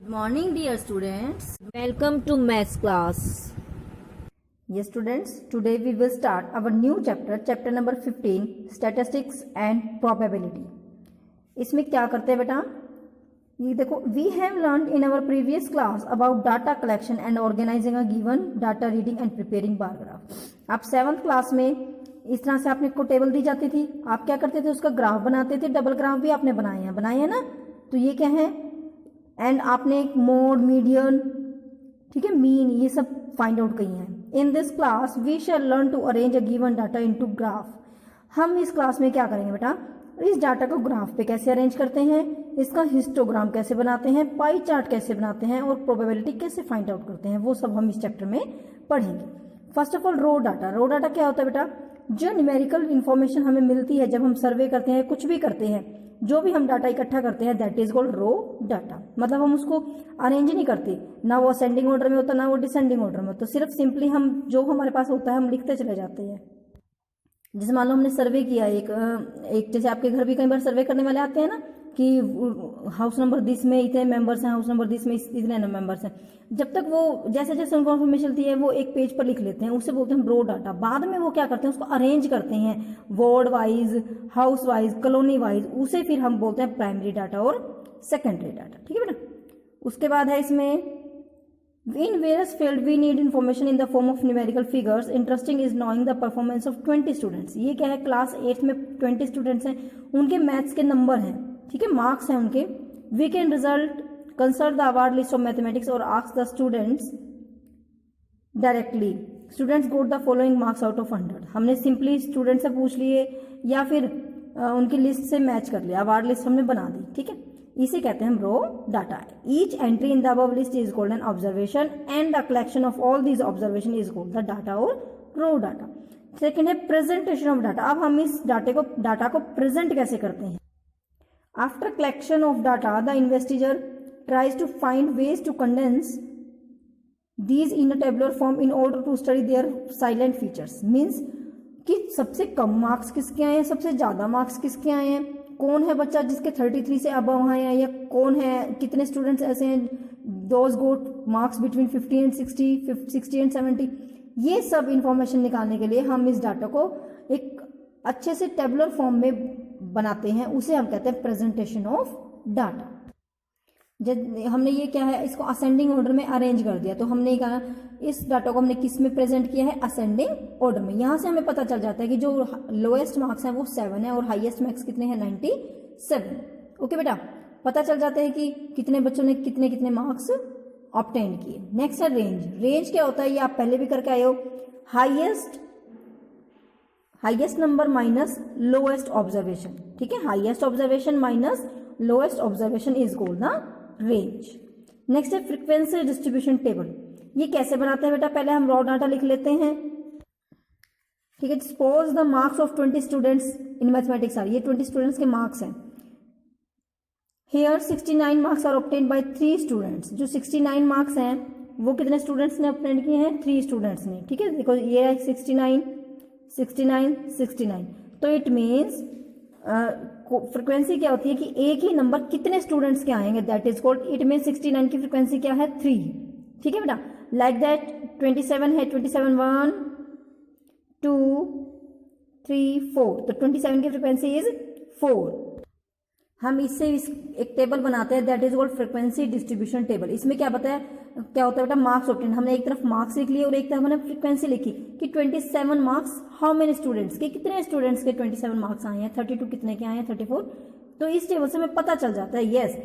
Good morning dear students. Welcome to maths class. Yes students, today we will start our new chapter number 15, statistics and probability. इसमें क्या करते हैं बेटा, ये देखो, we have learned in our previous class about data collection and organizing a given data, reading and preparing bar graph. आप 7th class में इस तरह से आपने को टेबल दी जाती थी, आप क्या करते थे, उसका ग्राफ बनाते थे, डबल ग्राफ भी आपने बनाए हैं ना। तो ये क्या है, एंड आपने एक मोड, मीडियन, ठीक है, मीन, ये सब फाइंड आउट किए हैं। In this class we shall learn to arrange a given data into graph. हम इस क्लास में क्या करेंगे बेटा, इस डाटा को ग्राफ पे कैसे अरेंज करते हैं, इसका हिस्टोग्राम कैसे बनाते हैं, पाई चार्ट कैसे बनाते हैं और प्रोबेबिलिटी कैसे फाइंड आउट करते हैं, वो सब हम इस चैप्टर में पढ़ेंगे। First of all raw data. Raw data क्या होता है बेटा, जो न्यूमेरिकल इंफॉर्मेशन हमें मिलती है जब हम सर्वे करते हैं, कुछ भी करते हैं, जो भी हम डाटा इकट्ठा करते हैं, that is called raw data. मतलब हम उसको अरेंज नहीं करते, ना वो असेंडिंग ऑर्डर में होता ना वो डिसेंडिंग ऑर्डर में, तो सिर्फ सिंपली हम जो हमारे पास होता है हम लिखते चले जाते हैं। जैसे मान लो हमने सर्वे किया एक जैसे आपके घर भी कई बार सर्वे करने वाले आते हैं ना, कि हाउस नंबर दिस में इतने मेंबर्स हैं, हाउस नंबर दिस में इतने मेंबर्स हैं। जब तक वो जैसे जैसे उनको इन्फॉर्मेशन मिलती है वो एक पेज पर लिख लेते हैं, उसे बोलते हैं रो डाटा। बाद में वो क्या करते हैं, उसको अरेंज करते हैं ward wise, house wise, colony wise, उसे फिर हम बोलते हैं प्राइमरी डाटा और सेकेंडरी डाटा। ठीक है बेटा। उसके बाद है इसमें in various field we need information in the form of numerical figures. Interesting is knowing the performance of 20 students. ये क्या है, क्लास 8 में 20 स्टूडेंट्स हैं, उनके मैथ्स के नंबर हैं, ठीक है, मार्क्स हैं उनके। We can result consult the award list of mathematics or ask the students directly. Students got the following marks out of 100. हमने सिंपली स्टूडेंट से पूछ लिए या फिर उनकी लिस्ट से मैच कर लिया, अवार्ड लिस्ट हमने बना दी, ठीक है, इसे कहते हैं हम raw data. Each entry in the above list is called an observation and the collection of all these observation is called the data और रो डाटा। सेकेंड है प्रेजेंटेशन ऑफ डाटा। अब हम इस डाटा को प्रेजेंट कैसे करते हैं। After collection of data the investigator tries to find ways to condense these in a tabular form in order to study their silent features. Means कि सबसे कम मार्क्स किसके आए हैं, सबसे ज्यादा मार्क्स किसके आए हैं, कौन है बच्चा जिसके 33 से अबव हैं, या कौन है, कितने स्टूडेंट्स ऐसे हैं those got marks between 50 and 60, 60 and 70। ये सब इंफॉर्मेशन निकालने के लिए हम इस डाटा को एक अच्छे से टेबुलर फॉर्म में बनाते हैं, उसे हम कहते हैं प्रेजेंटेशन ऑफ डाटा। जब हमने ये क्या है, इसको असेंडिंग ऑर्डर में अरेंज कर दिया, तो हमने कहा इस डाटा को हमने किस में प्रेजेंट किया है, असेंडिंग ऑर्डर में। यहां से हमें पता चल जाता है कि जो लोएस्ट मार्क्स हैं वो 7 है और हाईएस्ट मार्क्स कितने हैं, 97। ओके बेटा, पता चल जाता है कि कितने बच्चों ने कितने कितने मार्क्स ऑब्टेन किए। नेक्स्ट है रेंज। रेंज क्या होता है, ये आप पहले भी करके आए हो, highest number minus lowest observation, ठीक है, highest observation minus lowest observation is called the range. Next है फ्रीक्वेंसी डिस्ट्रीब्यूशन टेबल। ये कैसे बनाते हैं बेटा, पहले हम रॉ डाटा लिख लेते हैं, ठीक है। Suppose the marks of 20 students in mathematics are, ये 20 स्टूडेंट्स के मार्क्स हैं। Here 69 marks are obtained by 3 students. जो 69 मार्क्स हैं वो कितने स्टूडेंट्स ने ऑब्टेन किए हैं, 3 स्टूडेंट्स ने, ठीक है। देखो ये है 69 69 69, तो इट मीन्स फ्रीक्वेंसी क्या होती है कि एक ही नंबर कितने स्टूडेंट्स के आएंगे, that is called, it mean 69 की फ्रीक्वेंसी क्या है, 3, ठीक है बेटा। लाइक दैट 27 है, 27 1 2 3 4, तो 27 की फ्रीक्वेंसी इज 4। हम इससे एक टेबल बनाते हैं, that is called frequency distribution table. इसमें क्या होता है बेटा, मार्क्स ऑब्टेन, हमने एक तरफ मार्क्स लिख लिए और एक तरफ हमने फ्रीक्वेंसी लिखी कि 27 मार्क्स हाउ मेनी स्टूडेंट्स के, कितने स्टूडेंट्स के 27 मार्क्स आए हैं, 32 कितने के आए हैं, 34। तो इस टेबल से हमें पता चल जाता है, यस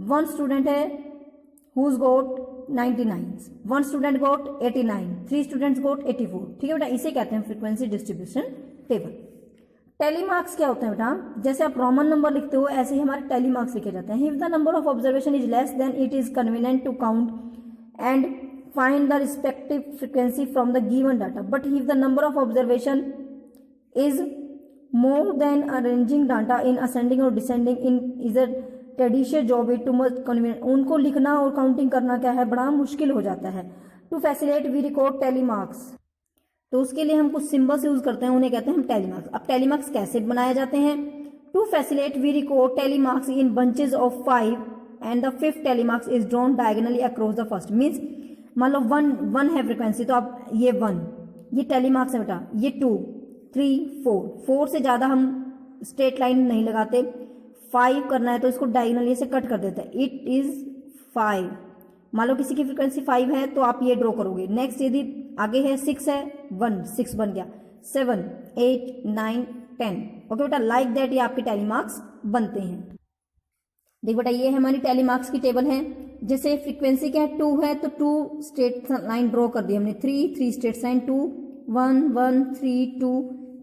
1 स्टूडेंट है whose got 99, 1 student got 89, 3 students got 84, ठीक है बेटा। इसे कहते हैं frequency distribution table. Tally marks क्या होते हैं बेटा, जैसे आप रोमन नंबर लिखते हो ऐसे ही हमारे टेली मार्क्स लिखे जाते हैं। If the number of observation is less than it is convenient to count and find the respective frequency from the given data, but if the number of observation is more than arranging data in ascending or descending in is a tedious job, it too much convenient। उनको लिखना और counting करना क्या है, बड़ा मुश्किल हो जाता है। To facilitate we record tally marks, तो उसके लिए हम कुछ सिंबल्स यूज करते हैं, उन्हें कहते हैं हम टेली मार्क्स। अब टेली मार्क्स कैसे बनाए जाते हैं, to facilitate we record tally marks in bunches of 5 and the fifth tally marks is drawn diagonally across the first. Means मान लो वन है फ्रिक्वेंसी, तो आप ये 1 ये टेली मार्क्स है बेटा, ये 2 3 4 से ज्यादा हम स्ट्रेट लाइन नहीं लगाते। 5 करना है तो इसको डायगोनली से कट कर देते हैं। It is 5। मान लो किसी की फ्रिक्वेंसी 5 है तो आप ये ड्रॉ करोगे। नेक्स्ट यदि आगे है 6 है 1 6 बन गया, 7 8 9 10। ओके बेटा, लाइक दैट ये आपके टेली मार्क्स बनते हैं। देख बेटा, ये हमारी टेली मार्क्स की टेबल है। जैसे फ्रीक्वेंसी क्या है 2 है तो 2 स्ट्रेट लाइन ड्रॉ कर दी हमने, 3 स्ट्रेट लाइन, 2 1 1 3 2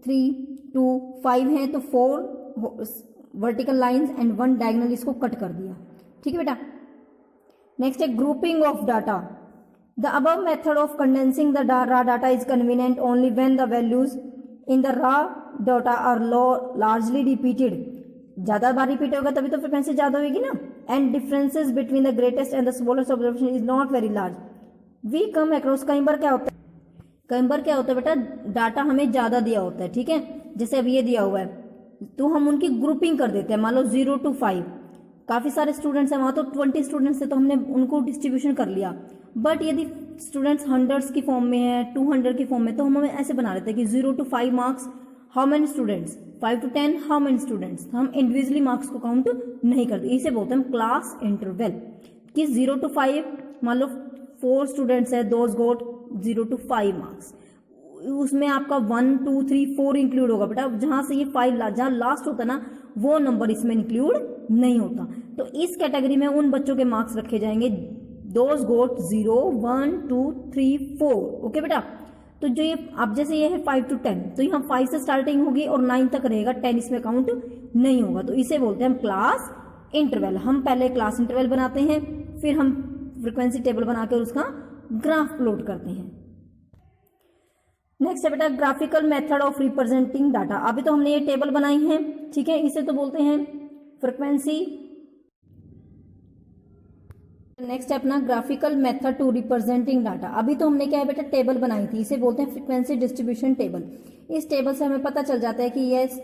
3 2 5 है तो 4 वर्टिकल लाइंस एंड 1 डायगोनल, इसको कट कर दिया। ठीक है बेटा। नेक्स्ट है grouping of data. The above method of condensing the raw data is convenient only when the values in the raw data are largely repeated। ज्यादा बार रिपीट होगा तभी तो फ्रिक्वेंसी ज्यादा होगी ना। And differences between the greatest and the smallest observation is not very large. We come across. कई बार क्या होता है बेटा, डाटा हमें ज्यादा दिया होता है, ठीक है, जैसे अब ये दिया हुआ है तो हम उनकी ग्रुपिंग कर देते हैं। मान लो 0 to 5, काफी सारे स्टूडेंट्स हैं वहां, तो 20 स्टूडेंट्स है तो हमने उनको डिस्ट्रीब्यूशन कर लिया। बट यदि स्टूडेंट्स 100s की फॉर्म में है, 200 की फॉर्म में, तो हम ऐसे बना देते हैं कि 0 to 5 marks how many students, 5 to 10 how many students. हम इंडिविजुअली मार्क्स को काउंट नहीं करते। इसे बोलते हैं हम क्लास इंटरवल। कि 0 to 5 मान लो 4 स्टूडेंट्स है, दोज गोट 0 to 5 मार्क्स। उसमें आपका 1 2 3 4 इंक्लूड होगा बेटा। जहां से ये 5 जहां लास्ट होता ना वो नंबर इसमें इंक्लूड नहीं होता। तो इस कैटेगरी में उन बच्चों के मार्क्स रखे जाएंगे दोज गोट 0 1 2 3 4। ओके बेटा। तो जो ये अब जैसे ये है 5 to 10, तो यहाँ 5 से स्टार्टिंग होगी और 9 तक रहेगा, 10 इसमें काउंट नहीं होगा। तो इसे बोलते हैं हम क्लास इंटरवल। हम पहले क्लास इंटरवल बनाते हैं, फिर हम फ्रीक्वेंसी टेबल बनाकर उसका ग्राफ प्लॉट करते हैं। नेक्स्ट है बेटा graphical method of representing data. अभी तो हमने ये टेबल बनाई है, ठीक है, इसे तो बोलते हैं फ्रीक्वेंसी। नेक्स्ट है अपना graphical method to representing data. अभी तो हमने क्या है बेटा टेबल बनाई थी, इसे बोलते हैं फ्रीक्वेंसी डिस्ट्रीब्यूशन टेबल। इस टेबल से हमें पता चल जाता है कि yes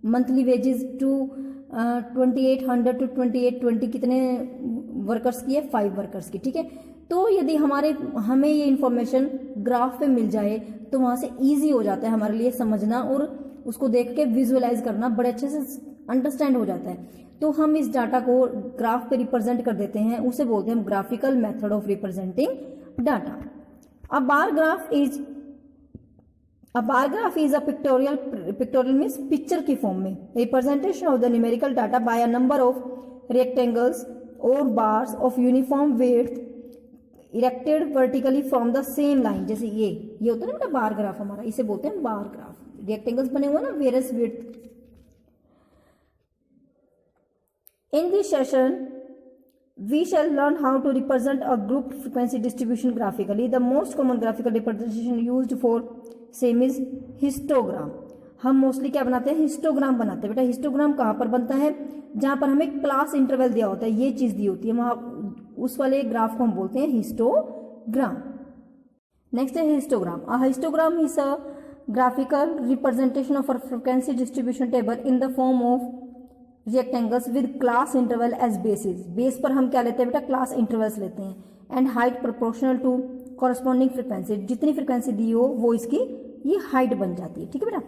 monthly wages to 2800 to 2820 कितने वर्कर्स की है, 5 वर्कर्स की, ठीक है। तो यदि हमें ये इंफॉर्मेशन ग्राफ पे मिल जाए तो वहां से इजी हो जाता है हमारे लिए समझना, और उसको देख के विजुअलाइज करना बड़े अच्छे से अंडरस्टैंड हो जाता है। तो हम इस डाटा को ग्राफ पे रिप्रेजेंट कर देते हैं, उसे बोलते हैं हम graphical method of representing data. A bar graph is a pictorial means picture की फॉर्म में representation of the numerical data by a number of rectangles और bars of uniform width erected vertically from the same line. जैसे ये होता है ना bar graph हमारा, इसे बोलते हैं बार ग्राफ। रेक्टेंगल्स बने हुए ना various width. In this session, we shall learn how to represent a group frequency distribution graphically. The most common graphical representation used for same is histogram. हम mostly क्या बनाते हैं, हिस्टोग्राम बनाते हैं। बेटा हिस्टोग्राम कहाँ पर बनता है, जहां पर हमें क्लास इंटरवल दिया होता है, ये चीज दी होती है, वहां उस वाले ग्राफ को हम बोलते हैं हिस्टोग्राम। नेक्स्ट है histogram. A histogram is a graphical representation of a frequency distribution table in the form of rectangles with class interval as basis. Base पर हम क्या लेते हैं बेटा, क्लास इंटरवल्स लेते हैं। And height proportional to corresponding frequency. जितनी frequency दी हो वो इसकी ये हाइट बन जाती है, ठीक है बेटा।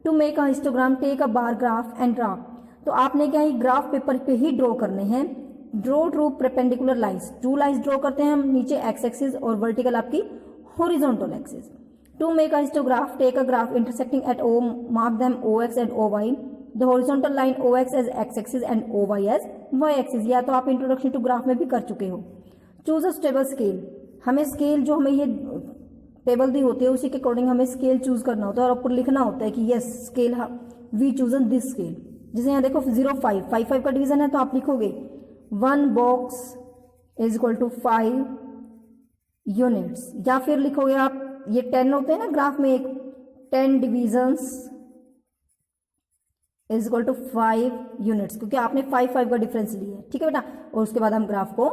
To make a histogram take a bar graph and draw. तो आपने क्या है ग्राफ पेपर पे ही ड्रॉ करने हैं। Draw two perpendicular lines, 2 lines draw करते हैं हम, नीचे एक्स एक्सिस और वर्टिकल आपकी horizontal axis. To make a histograph take a graph intersecting at O, mark them OX and OY। The horizontal line OX as x axis and OY as y axis। या तो आप introduction to graph में भी कर चुके हो। Choose a stable scale. हमें scale जो हमें ये टेबल दी होती है उसी के अकॉर्डिंग हमें स्केल चूज करना होता है और ऊपर लिखना होता है कि yes scale we chosen this scale. जैसे यहाँ देखो 0.5 का डिवीजन है तो आप लिखोगे 1 box is equal to 5 units. या फिर लिखोगे आप ये 10 होते हैं ना ग्राफ में, 10 divisions is equal to 5 units, क्योंकि आपने 5 का डिफरेंस लिया है, ठीक है बेटा। और उसके बाद हम ग्राफ को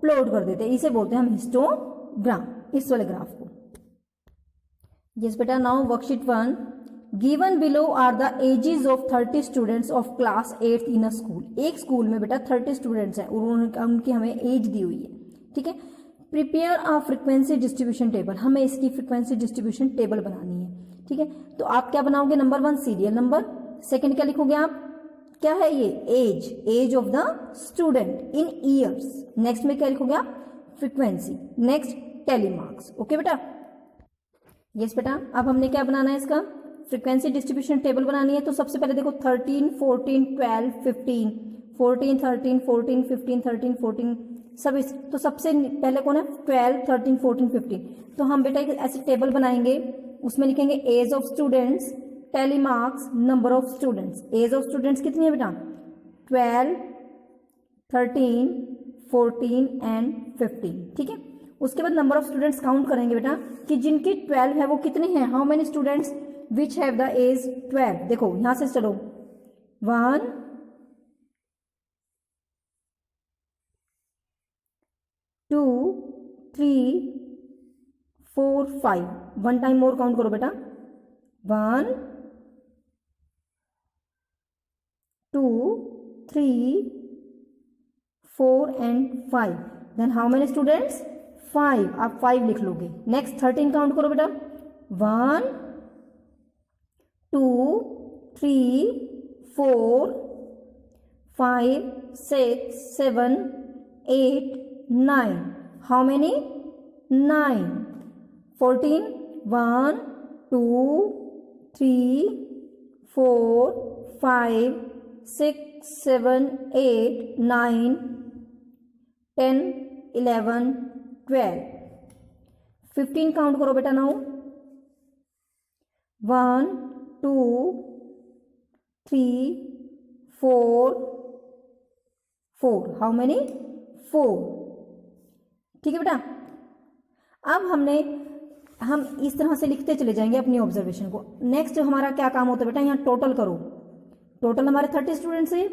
प्लॉट कर देते हैं, इसे बोलते हैं हम हिस्टोग्राम, इस वाले ग्राफ को। यस बेटा। Now worksheet 1 given below are the ages of 30 students of class 8 in a school. एक स्कूल में बेटा 30 स्टूडेंट्स हैं और उनकी हमें एज दी हुई है, ठीक है। Prepare a frequency distribution table, हमें इसकी फ्रीक्वेंसी डिस्ट्रीब्यूशन टेबल बनानी है, ठीक है। तो आप क्या बनाओगे, नंबर 1 सीरियल नंबर, सेकंड क्या लिखोगे आप, क्या है ये, age of the student in years, next में क्या लिखोगे आप, frequency, next tally marks. Okay बेटा, यस बेटा। अब हमने क्या बनाना है, इसका फ्रीक्वेंसी डिस्ट्रीब्यूशन टेबल बनानी है। तो सबसे पहले देखो 13, 14, 12, 15, 14, 13, 14, 15, 13, 14 सब इस, तो सबसे पहले कौन है, 12, 13, 14, 15। तो हम बेटा एक ऐसे टेबल बनाएंगे, उसमें लिखेंगे age of students, tally marks, number of students. Age of students कितनी है बेटा, 12, 13, 14 एंड 15, ठीक है। उसके बाद नंबर ऑफ स्टूडेंट्स काउंट करेंगे बेटा कि जिनकी 12 है वो कितने हैं, how many students which have the age 12। देखो यहां से चलो, 1, 2, 3, 4, 5, वन टाइम मोर काउंट करो बेटा, 1, 2, 3, 4 and 5। Then how many students, 5, आप 5 लिख लोगे। नेक्स्ट 13 काउंट करो बेटा, 1, 2, 3, 4, 5, 6, 7, 8, 9, हाउ मेनी, 9, 14, 1, 2, 3, 4, 5, 6, 7, 8, 9, 10, 11, 12, 15 काउंट करो बेटा नाउ, 1, 2, 3, 4, हाउ मेनी, 4, ठीक है बेटा। अब हम इस तरह से लिखते चले जाएंगे अपनी ऑब्जर्वेशन को। नेक्स्ट हमारा क्या काम होता है बेटा, यहाँ टोटल करो। टोटल हमारे 30 स्टूडेंट्स है,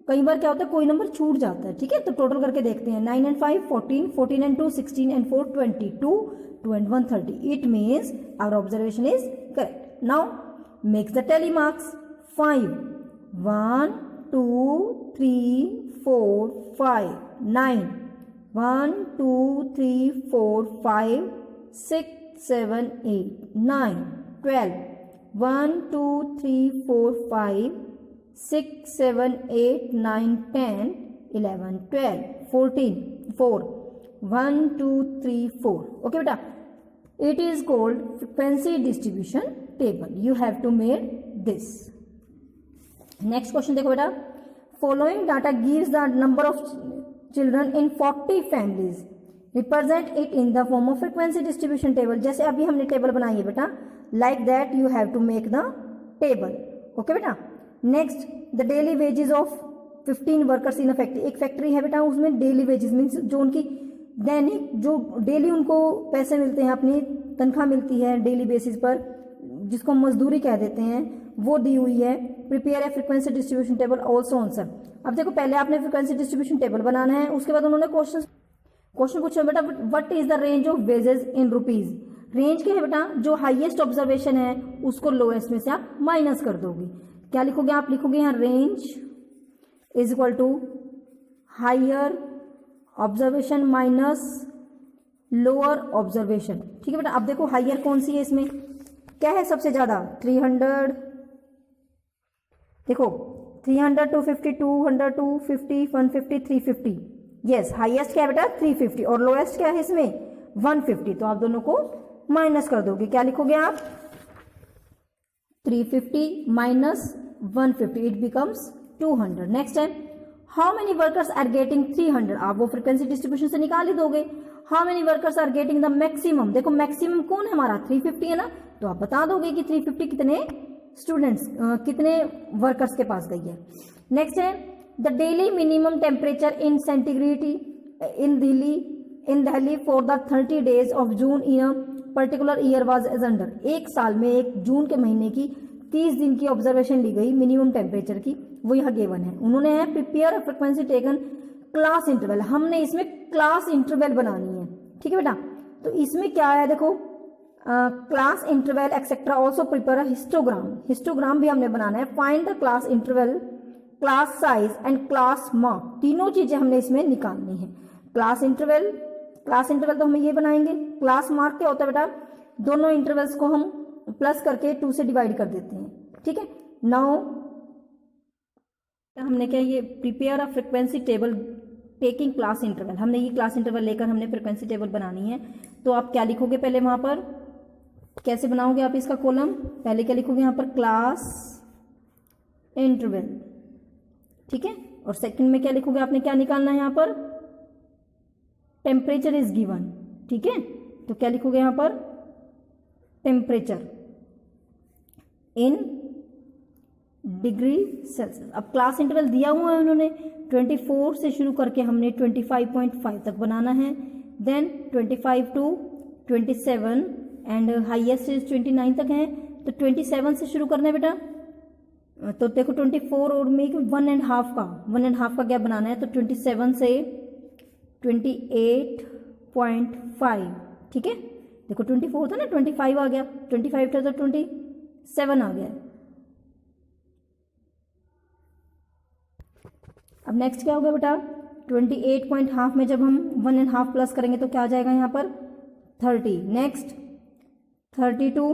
कई बार क्या होता है कोई नंबर छूट जाता है, ठीक है। तो टोटल करके देखते हैं, 9 and 5 14, 14 and 2 16 and 4 22, 2 and 1 30। It means our observation is correct. Now makes the tally marks, 5, 1, 2, 3, 4, 5, 9, 1, 2, 3, 4, 5, 6, 7, 8, 9, 12, 1, 2, 3, 4, 5, 6, 7, 8, 9, 10, 11, 12, 14, 4, 1, 2, 3, 4। Okay बेटा, it is called frequency distribution table. You have to made this. Next question देखो बेटा, following data gives the number of children in 40 families, represent it in the form of frequency distribution table. जैसे अभी हमने table बनाई है बेटा, like that you have to make the table. Okay बेटा। Next, the daily wages of 15 workers in a factory. एक factory है बेटा, उसमें डेली वेजेस मीन्स जो उनकी दैनिक, जो डेली उनको पैसे मिलते हैं, अपनी तनख्वाह मिलती है डेली बेसिस पर, जिसको हम मजदूरी कह देते हैं, वो दी हुई है। Prepare a frequency distribution table also answer. अब देखो पहले आपने फ्रीक्वेंसी डिस्ट्रीब्यूशन टेबल बनाना है, उसके बाद उन्होंने क्वेश्चन पूछा बेटा, what is the range of wages in rupees. Range क्या है बेटा, जो हाईएस्ट ऑब्जर्वेशन है उसको लोएस्ट में से आप माइनस कर दोगे। क्या लिखोगे आप, लिखोगे यहाँ range is equal to higher observation minus lower observation. ठीक है बेटा। अब देखो हायर कौन सी है, इसमें क्या है सबसे ज्यादा, 300, देखो 300, 250, 200, 250, 150, 350। यस, हाईएस्ट क्या है बेटा 350 और लोएस्ट क्या है इसमें 150। तो आप दोनों को माइनस कर दोगे, क्या लिखोगे आप 350 minus 150, it becomes 200। Next time, how many workers are getting 300, आप वो फ्रीक्वेंसी डिस्ट्रीब्यूशन से निकाल ही दोगे। How many workers are getting the maximum, देखो मैक्सिमम कौन है हमारा 350 है ना, तो आप बता दोगे कि 350 कितने स्टूडेंट्स कितने वर्कर्स के पास गई है। नेक्स्ट है, the daily minimum temperature in centigrade in Delhi for the 30 days of June in a particular year was as under. एक साल में, एक जून के महीने की 30 दिन की ऑब्जर्वेशन ली गई मिनिमम टेम्परेचर की, वो यहाँ गिवन है। उन्होंने है prepare frequency taken class interval, हमने इसमें क्लास इंटरवल बनानी है। ठीक है बेटा। तो इसमें क्या है देखो, class interval etcetera also prepare a histogram, histogram भी हमने बनाना है। Find the class interval, class size and class mark, तीनों चीजें हमने इसमें निकालनी है। क्लास इंटरवल तो हम ये बनाएंगे। क्लास मार्क क्या होता है बेटा, दोनों इंटरवल्स को हम प्लस करके 2 से डिवाइड कर देते हैं, ठीक है। नाउ हमने क्या, ये prepare a frequency table taking class interval, हमने ये क्लास इंटरवल लेकर हमने फ्रीक्वेंसी टेबल बनानी है। तो आप क्या लिखोगे पहले, वहां पर कैसे बनाओगे आप इसका कॉलम, पहले क्या लिखोगे यहाँ पर, क्लास इंटरवल, ठीक है। और सेकंड में क्या लिखोगे, आपने क्या निकालना है यहाँ पर, टेम्परेचर इज गिवन, ठीक है। तो क्या लिखोगे यहाँ पर, टेम्परेचर इन डिग्री सेल्सियस। अब क्लास इंटरवल दिया हुआ है उन्होंने, 24 से शुरू करके हमने 25.5 तक बनाना है, then 25 to 27 and highest is 29 तक है। तो 27 से शुरू करना है बेटा, तो देखो 24 और में 1.5 का गैप बनाना है। तो 27 से 28.5, ठीक है। देखो 24 था ना, 25 आ गया, 25 था तो 27 आ गया। अब नेक्स्ट क्या हो गया बेटा, 28.5 में जब हम 1.5 प्लस करेंगे तो क्या आ जाएगा यहाँ पर, 30। नेक्स्ट 32,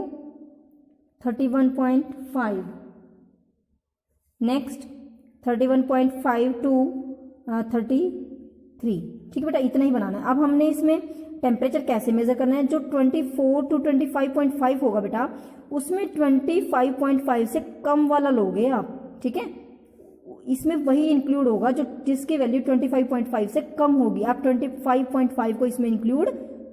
31.5, नेक्स्ट 31.5 टू 33, ठीक है बेटा, इतना ही बनाना है। अब हमने इसमें टेम्परेचर कैसे मेजर करना है, जो 24 टू 25.5 होगा बेटा, उसमें 25.5 से कम वाला लोगे आप, ठीक है। इसमें वही इंक्लूड होगा जो जिसकी वैल्यू 25.5 से कम होगी, आप 25.5 को इसमें इंक्लूड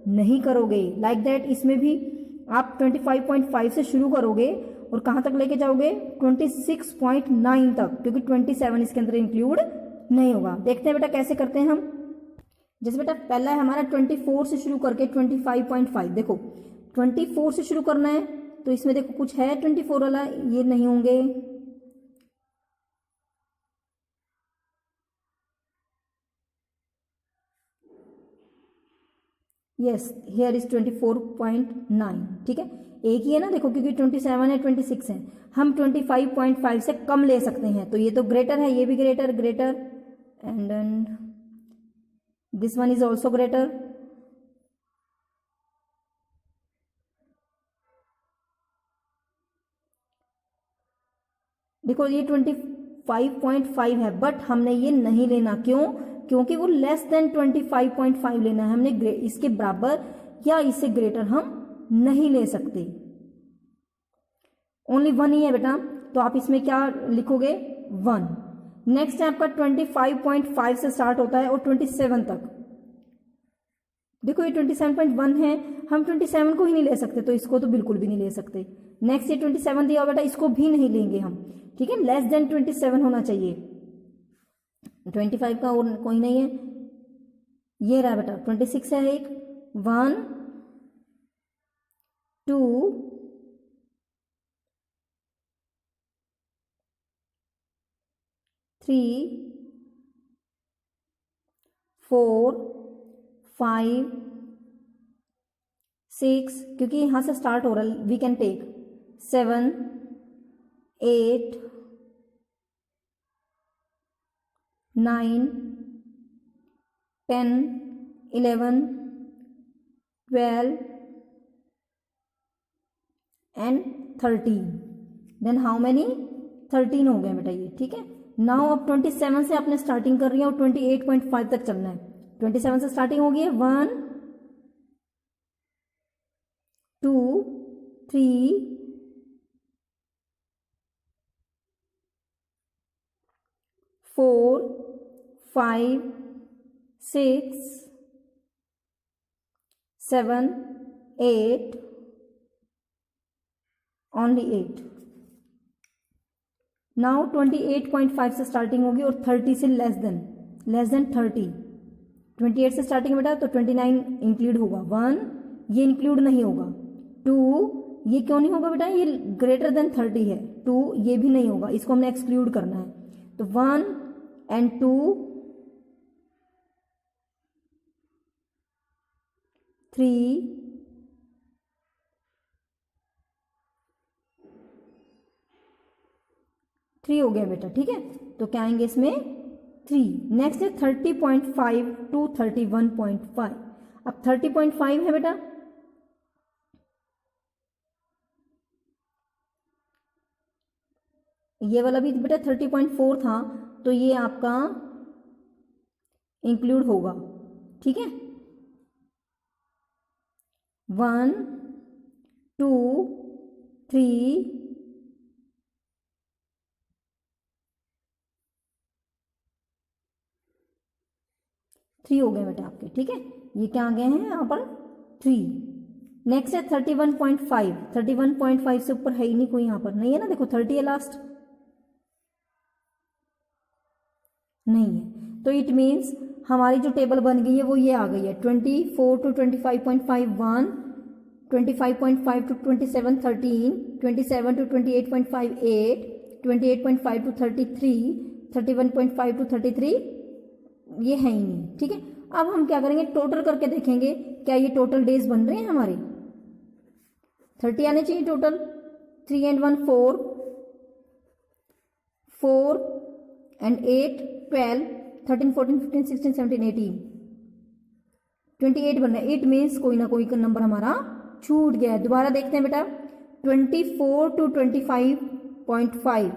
नहीं करोगे। लाइक दैट इसमें भी आप 25.5 से शुरू करोगे और कहाँ तक लेके जाओगे, 26.9 तक, क्योंकि 27 इसके अंदर इंक्लूड नहीं होगा। देखते हैं बेटा कैसे करते हैं हम। जैसे बेटा पहला है हमारा 24 से शुरू करके 25.5, देखो 24 से शुरू करना है, तो इसमें देखो कुछ है 24 वाला, ये नहीं होंगे, यस हेयर इज 24.9, ठीक है। एक ही है ना, देखो क्योंकि 27 है 26 है, हम 25.5 से कम ले सकते हैं, तो ये तो ग्रेटर है, ये भी greater and this one is also greater. देखो ये 25.5 है, बट हमने ये नहीं लेना, क्यों, क्योंकि वो लेस देन 25.5 लेना है हमने, इसके बराबर या इससे ग्रेटर हम नहीं ले सकते। ओनली 1 ही है बेटा, तो आप इसमें क्या लिखोगे, 1। नेक्स्ट है आपका 25.5 से स्टार्ट होता है और 27 तक, देखो ये 27.1 है, हम 27 को ही नहीं ले सकते, तो इसको तो बिल्कुल भी नहीं ले सकते। नेक्स्ट ये 27 दिया बेटा, इसको भी नहीं लेंगे हम, ठीक है, लेस देन 27 होना चाहिए, 25 का और कोई नहीं है, ये रहा बेटा 26 है, एक 1 2 3 4 5 6, क्योंकि यहां से स्टार्ट हो रहा है, we can take 7 8 9 10 11 12 and 13, then how many, 13 हो गए बेटा ये, ठीक है। नाउ अब 27 से आपने स्टार्टिंग कर रही है और 28.5 तक चलना है। 27 से स्टार्टिंग होगी 1 2 3 4 5 6 7 8, ओनली 8। नाउ 28.5 से स्टार्टिंग होगी और 30 से लेस देन 30। 28 से स्टार्टिंग बेटा, तो 29 इंक्लूड होगा, 1 ये इंक्लूड नहीं होगा, 2 ये क्यों नहीं होगा बेटा, ये ग्रेटर देन 30 है, 2 ये भी नहीं होगा, इसको हमने एक्सक्लूड करना है। तो 1 एंड 2 3 3 हो गया बेटा, ठीक है। तो क्या आएंगे इसमें 3। नेक्स्ट है 30.5 टू 31.5। अब 30.5 है बेटा, ये वाला भी बेटा 30.4 था, तो ये आपका इंक्लूड होगा, ठीक है। 1 2 3 3 हो गए बेटा आपके, ठीक है। ये क्या आ गए हैं यहाँ पर 3। नेक्स्ट है 31.5। 31.5 से ऊपर है ही नहीं कोई, यहाँ पर नहीं है ना, देखो 30 है लास्ट, नहीं है। तो इट मीन्स हमारी जो टेबल बन गई है वो ये आ गई है 24 to 25.5 1, 25.5 to 27 13, 27 to 28.5 8, 28.5 to 33, 31.5 to 33, ये है ही नहीं, ठीक है। अब हम क्या करेंगे, टोटल करके देखेंगे क्या ये टोटल डेज बन रहे हैं हमारे। 30 आने चाहिए टोटल। 3 and 1 4, 4 and 8 12, 13 14 15 16 17 18 28 बन रहा है। इट मीन्स कोई ना कोई नंबर हमारा छूट गया है। दोबारा देखते हैं बेटा, 24 टू 25.5।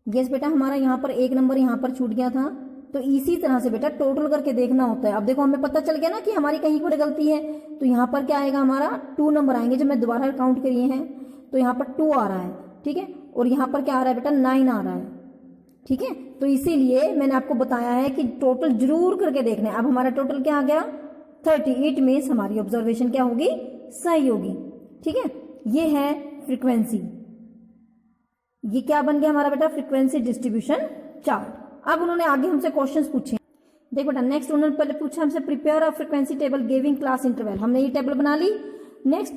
यस बेटा, हमारा यहाँ पर एक नंबर यहाँ पर छूट गया था। तो इसी तरह से बेटा टोटल करके देखना होता है। अब देखो हमें पता चल गया ना कि हमारी कहीं पर गलती है, तो यहाँ पर क्या आएगा, हमारा 2 नंबर आएंगे। जब मैं दोबारा काउंट करिए हैं तो यहाँ पर 2 आ रहा है, ठीक है। और यहाँ पर क्या आ रहा है बेटा, 9 आ रहा है, ठीक है। तो इसीलिए मैंने आपको बताया है कि टोटल जरूर करके देखना है। अब हमारा टोटल क्या आ गया 30। इट मीन्स हमारी ऑब्जर्वेशन क्या होगी, सही होगी, ठीक है। ये है फ्रीक्वेंसी। ये क्या बन गया हमारा बेटा, फ्रीक्वेंसी डिस्ट्रीब्यूशन चार्ट। अब उन्होंने आगे हमसे क्वेश्चंस पूछे। देखो बेटा, नेक्स्ट उन्होंने पहले पूछा हमसे prepare a frequency table giving class interval. हमने ये टेबल बना ली। Next,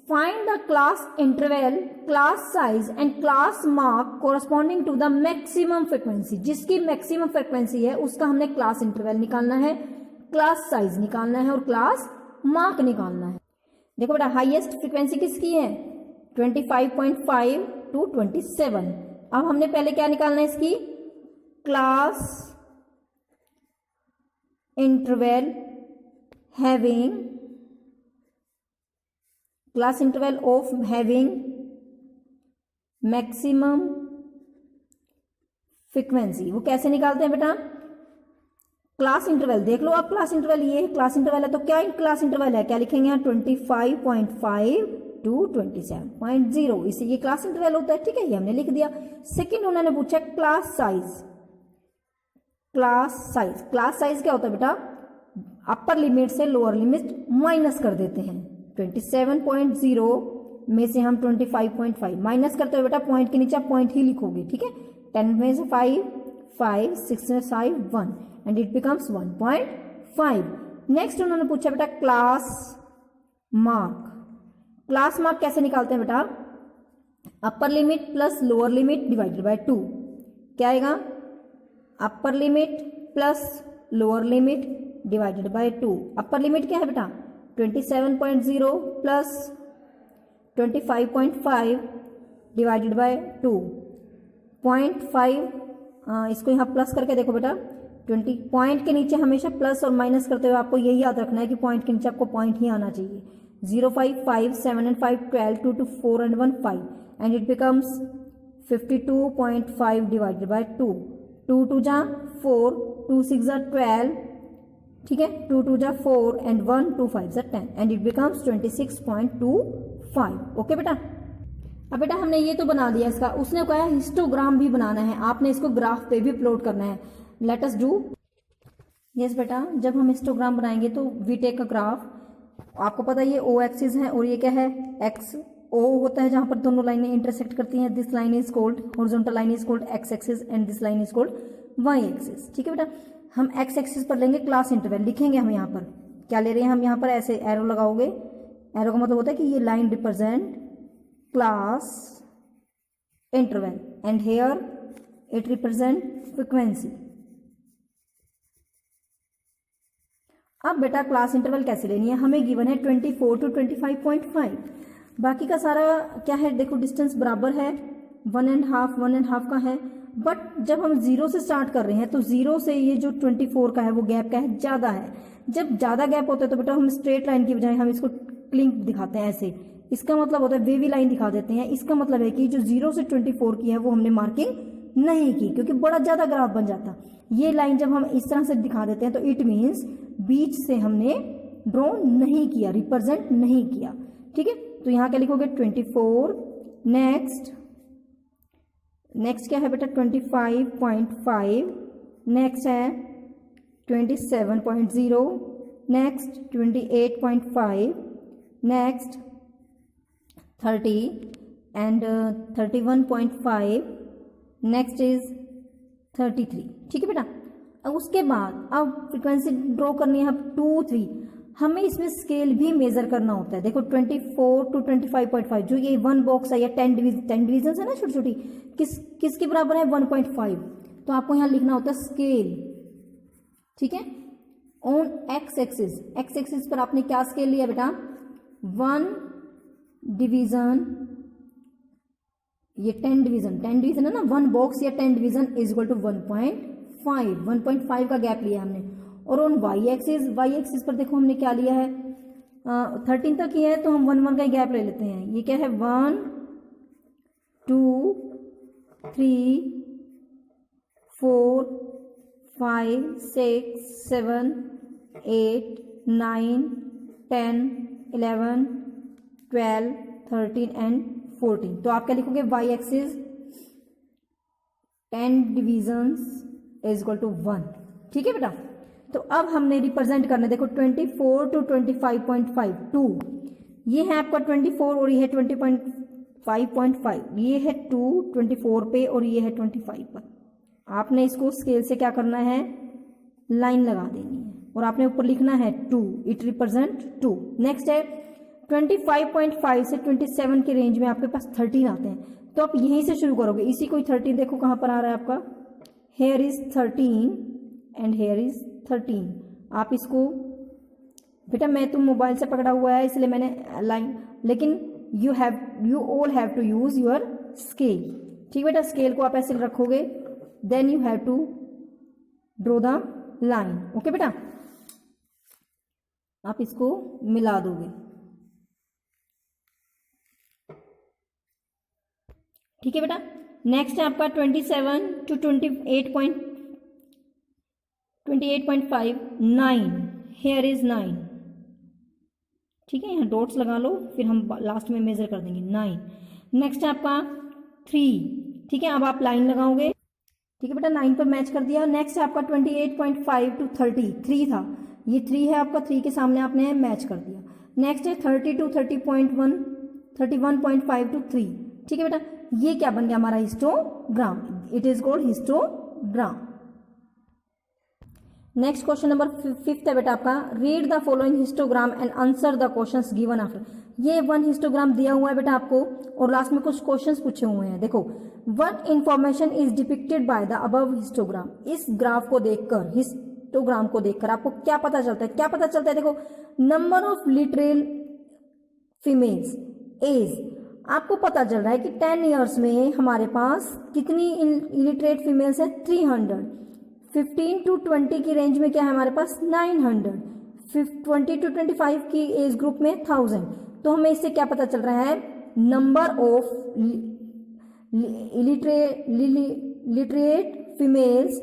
find the class interval, class size and class mark corresponding to the maximum frequency. जिसकी मैक्सिमम फ्रीक्वेंसी है उसका हमने क्लास इंटरवल निकालना है, क्लास साइज निकालना है और क्लास मार्क निकालना है। देखो बेटा, हाईएस्ट फ्रीक्वेंसी किसकी है, 25.5 टू 27। अब हमने पहले क्या निकालना है, इसकी class interval having, class interval of having maximum frequency. वो कैसे निकालते हैं बेटा, क्लास इंटरवल देख लो आप। क्लास इंटरवल ये क्लास इंटरवल है, तो क्या क्लास इंटरवल है, क्या लिखेंगे यहाँ 25.5 टू 27.0। इसे ये क्लास इंटरवल होता है, ठीक है, ये हमने लिख दिया। सेकंड उन्होंने पूछा class size. Class size, class size क्या होता है बेटा, अपर लिमिट से लोअर लिमिट माइनस कर देते हैं। 27.0 में से हम 25.5 माइनस करते हुए बेटा पॉइंट के नीचे पॉइंट ही लिखोगे, ठीक है। 10 में से 5 5, 6 में 5 1 एंड इट बिकम्स 1.5। नेक्स्ट उन्होंने पूछा बेटा क्लास मार्क। क्लास मार्क कैसे निकालते हैं बेटा, upper limit plus lower limit divided by 2। क्या आएगा, upper limit plus lower limit divided by 2। Upper limit क्या है बेटा, 27.0 प्लस 25.5 डिवाइडेड बाय 2। 0.5 इसको यहाँ प्लस करके देखो बेटा, 20 पॉइंट के नीचे हमेशा प्लस और माइनस करते हुए आपको यही याद रखना है कि पॉइंट के नीचे आपको पॉइंट ही आना चाहिए। 0 5 5 7 and 5 12, 2 2 4 and 1 5 and it becomes 52.5 divided by 2। 2 2 जा 4, 2 6 जा 12, ठीक है, 2 2 जा 4 and 1 2 5 जा 10 and it becomes 26.25। ओके बेटा। अब बेटा हमने ये तो बना दिया इसका, उसने कहा हिस्टोग्राम भी बनाना है, आपने इसको ग्राफ पे भी अपलोड करना है। Let us do. यस बेटा, जब हम हिस्टोग्राम बनाएंगे तो वी टेक अ ग्राफ। आपको पता है ये ओ एक्सिस है और ये क्या है, एक्स। ओ होता है जहां पर दोनों लाइनें इंटरसेक्ट करती हैं। This line is called horizontal line is called X axis and this line is called Y axis, ठीक है बेटा। हम एक्स एक्सिस पर लेंगे क्लास इंटरवल, लिखेंगे हम यहाँ पर क्या ले रहे हैं, हम यहाँ पर ऐसे एरो लगाओगे। एरो का मतलब होता है कि ये line represent class interval and here it represent frequency. अब बेटा क्लास इंटरवल कैसे लेनी है, हमें गिवन है 24 टू 25.5। बाकी का सारा क्या है, देखो डिस्टेंस बराबर है, 1.5 1.5 का है। बट जब हम 0 से स्टार्ट कर रहे हैं तो 0 से ये जो 24 का है वो गैप का है ज़्यादा है। जब ज़्यादा गैप होता है तो बेटा हम स्ट्रेट लाइन की बजाय हम इसको क्लिंक दिखाते हैं ऐसे, इसका मतलब होता है वेवी लाइन दिखा देते हैं। इसका मतलब है कि जो 0 से 24 की है वो हमने मार्किंग नहीं की, क्योंकि बड़ा ज़्यादा ग्राफ बन जाता। ये लाइन जब हम इस तरह से दिखा देते हैं तो इट मीन्स बीच से हमने ड्रॉ नहीं किया, रिप्रेजेंट नहीं किया। ठीक है, तो यहाँ क्या लिखोगे 24। नेक्स्ट क्या है बेटा 25.5, नेक्स्ट है 27.0, next 28.5, next 30 and 31.5, next is 33। ठीक है बेटा, अब उसके बाद अब फ्रीक्वेंसी ड्रॉ करनी है, अब 2, 3 हमें इसमें स्केल भी मेजर करना होता है। देखो 24 to 25.5 जो ये 1 बॉक्स है या 10 डिवीजन है ना छोटी छोटी, किसके बराबर है 1.5, तो आपको यहाँ लिखना होता है स्केल। ठीक है, ऑन एक्स एक्सिस पर आपने क्या स्केल लिया बेटा 1 डिवीजन, ये 10 डिवीजन है ना, 1 बॉक्स या 10 डिवीजन इज इक्वल टू 1.5 का गैप लिया हमने। और ऑन वाई एक्सिस पर देखो हमने क्या लिया है 13 तक किया है तो हम 1 का ही गैप ले लेते हैं। ये क्या है 1 2 3 4 5 6 7 8 9 10 11 12 13 एंड 14। तो आप क्या लिखोगे Y axis 10 divisions is equal to 1। ठीक है बेटा, तो अब हमने रिप्रेजेंट करना है, देखो 24 to 25.5 2, ये है आपका 24 और ये है 20.5.5, ये है 2 24 पे और ये है 25 पर। आपने इसको स्केल से क्या करना है लाइन लगा देनी है और आपने ऊपर लिखना है 2, इट रिप्रेजेंट 2। नेक्स्ट है 25.5 से 27 के रेंज में आपके पास 13 आते हैं, तो आप यहीं से शुरू करोगे। इसी को 13 देखो कहाँ पर आ रहा है आपका, here is 13 and here is 13। आप इसको बेटा मैं तुम मोबाइल से पकड़ा हुआ है इसलिए मैंने लाइन, लेकिन you all have to use your scale. ठीक बेटा, स्केल को आप ऐसे रखोगे, then you have to draw the line. Okay बेटा, आप इसको मिला दोगे। ठीक है बेटा, नेक्स्ट है आपका 27 to 28.5 9, हेयर इज 9। ठीक है, यहाँ डॉट्स लगा लो, फिर हम लास्ट में मेजर कर देंगे 9। नेक्स्ट है आपका 3। ठीक है, अब आप लाइन लगाओगे। ठीक है बेटा, 9 पर मैच कर दिया। नेक्स्ट है आपका 28.5 to 30, 3 था, ये 3 है आपका, 3 के सामने आपने मैच कर दिया। नेक्स्ट है 30 to 30.1 31.5 to 3। ठीक है बेटा, ये क्या बन गया हमारा histogram, it is called histogram. Next question number 5 है बेटा आपका, read the following histogram and answer the questions given after. ये 1 हिस्टोग्राम दिया हुआ है बेटा आपको और लास्ट में कुछ क्वेश्चंस पूछे हुए हैं। देखो, what information is depicted by the above histogram. इस ग्राफ को देखकर, हिस्टोग्राम को देखकर आपको क्या पता चलता है, क्या पता चलता है। देखो, number of literal females age, आपको पता चल रहा है कि 10 ईयर्स में हमारे पास कितनी इलिटरेट फीमेल्स है 300। 15 to 20 की रेंज में क्या है हमारे पास 900। 20 to 25 की एज ग्रुप में 1000। तो हमें इससे क्या पता चल रहा है, number of literate females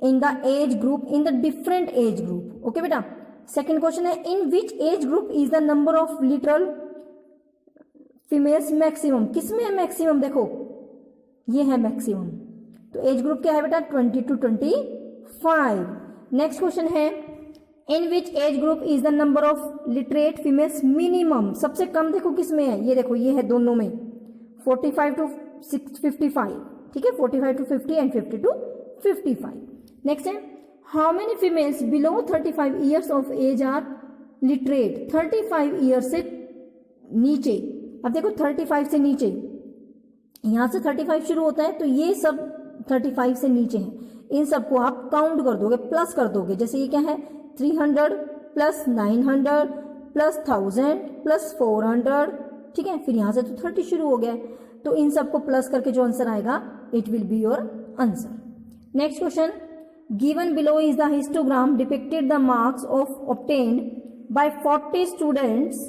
in the age group, in the different age group. Okay बेटा, सेकेंड क्वेश्चन है, in which age group is the number of literal females maximum. किसमें है मैक्सिमम, देखो ये है मैक्सिमम। तो एज ग्रुप क्या है बेटा 20 to 25। नेक्स्ट क्वेश्चन है, in which age group is the number of literate females minimum. सबसे कम देखो किसमें है, ये देखो ये है दोनों में 45 to 55। ठीक है, 45 to 50 एंड 50 to 55। नेक्स्ट है, how many females below 35 years of age are literate. 35 years से नीचे, अब देखो 35 से नीचे, यहां से 35 शुरू होता है तो ये सब 35 से नीचे हैं, इन सबको आप काउंट कर दोगे, प्लस कर दोगे। जैसे ये क्या है 300 प्लस 900 प्लस 1000 प्लस 400। ठीक है, फिर यहां से तो 30 शुरू हो गया है, तो इन सबको प्लस करके जो आंसर आएगा it will be your answer. Next question, given below is the histogram depicted the marks of obtained by 40 students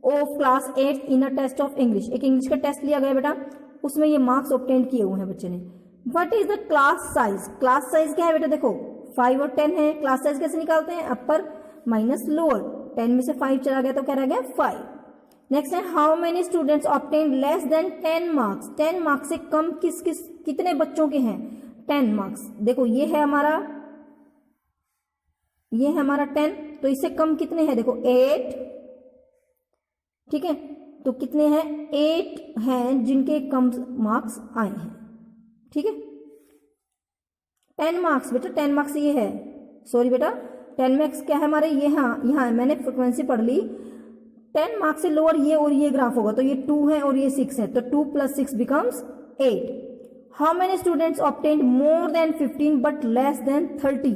of class 8 in a test of English. एक इंग्लिश का टेस्ट लिया गया बेटा, उसमें ये मार्क्स ऑब्टेन किए हुए हैं बच्चे ने। What is the class size? Class size क्या है बेटा? देखो 5 और 10 है। क्लास साइज कैसे निकालते हैं? अपर माइनस लोअर, 10 में से 5 चला गया तो क्या रह गया? 5। नेक्स्ट है, how many students obtain less than 10 marks? 10 marks से कम कितने बच्चों के हैं 10 मार्क्स? देखो ये है हमारा 10, तो इससे कम कितने हैं? देखो 8, ठीक है, तो कितने हैं? 8 हैं जिनके कम मार्क्स आए हैं, ठीक है। 10 मार्क्स बेटा, 10 मार्क्स ये है, सॉरी बेटा 10 मार्क्स क्या है हमारे? ये यहाँ है, मैंने फ्रिक्वेंसी पढ़ ली। 10 मार्क्स से लोअर ये और ये ग्राफ होगा, तो ये 2 है और ये 6 है, तो 2 + 6 becomes 8। How many students obtained more than 15 but less than 30?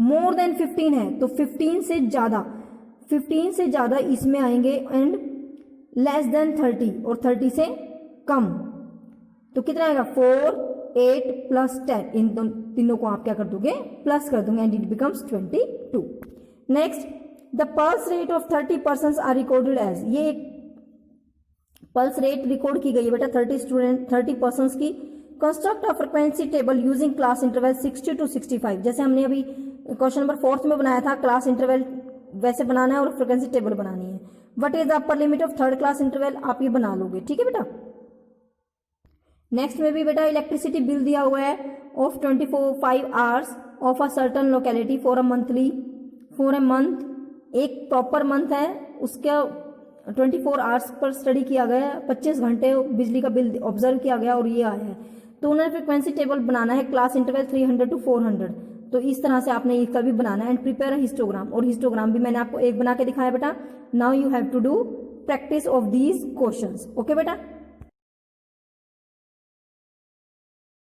More than 15 है तो 15 से ज्यादा इसमें आएंगे, एंड लेस देन 30 और 30 से कम, तो कितना आएगा? 4, 8 + 10। इन तीनों को आप क्या कर दोगे? प्लस कर दोगे, and it becomes 22। Next, the pulse rate of 30 person are recorded as. ये पल्स रेट रिकॉर्ड की गई है बेटा 30 पर्सन की। Construct a frequency table using class interval 60 to 65। जैसे हमने अभी क्वेश्चन नंबर 4 में बनाया था, क्लास इंटरवल वैसे बनाना है और फ्रिक्वेंसी टेबल बनानी है। What is the upper limit of third class interval? आप ये बना लोगे, ठीक है बेटा। नेक्स्ट में भी बेटा इलेक्ट्रिसिटी बिल दिया हुआ है of 25 hours of a certain locality for a month. एक प्रॉपर मंथ है, उसका 24 आवर्स पर स्टडी किया गया है, 25 घंटे बिजली का बिल ऑब्जर्व किया गया और ये आया है। तो उन्हें फ्रिक्वेंसी टेबल बनाना है, क्लास इंटरवल 300 to 400। तो इस तरह से आपने इसका भी बनाना है, एंड प्रिपेयर हिस्टोग्राम। और हिस्टोग्राम भी मैंने आपको एक बना के दिखाया बेटा। Now you have to do practice of these questions, okay बेटा।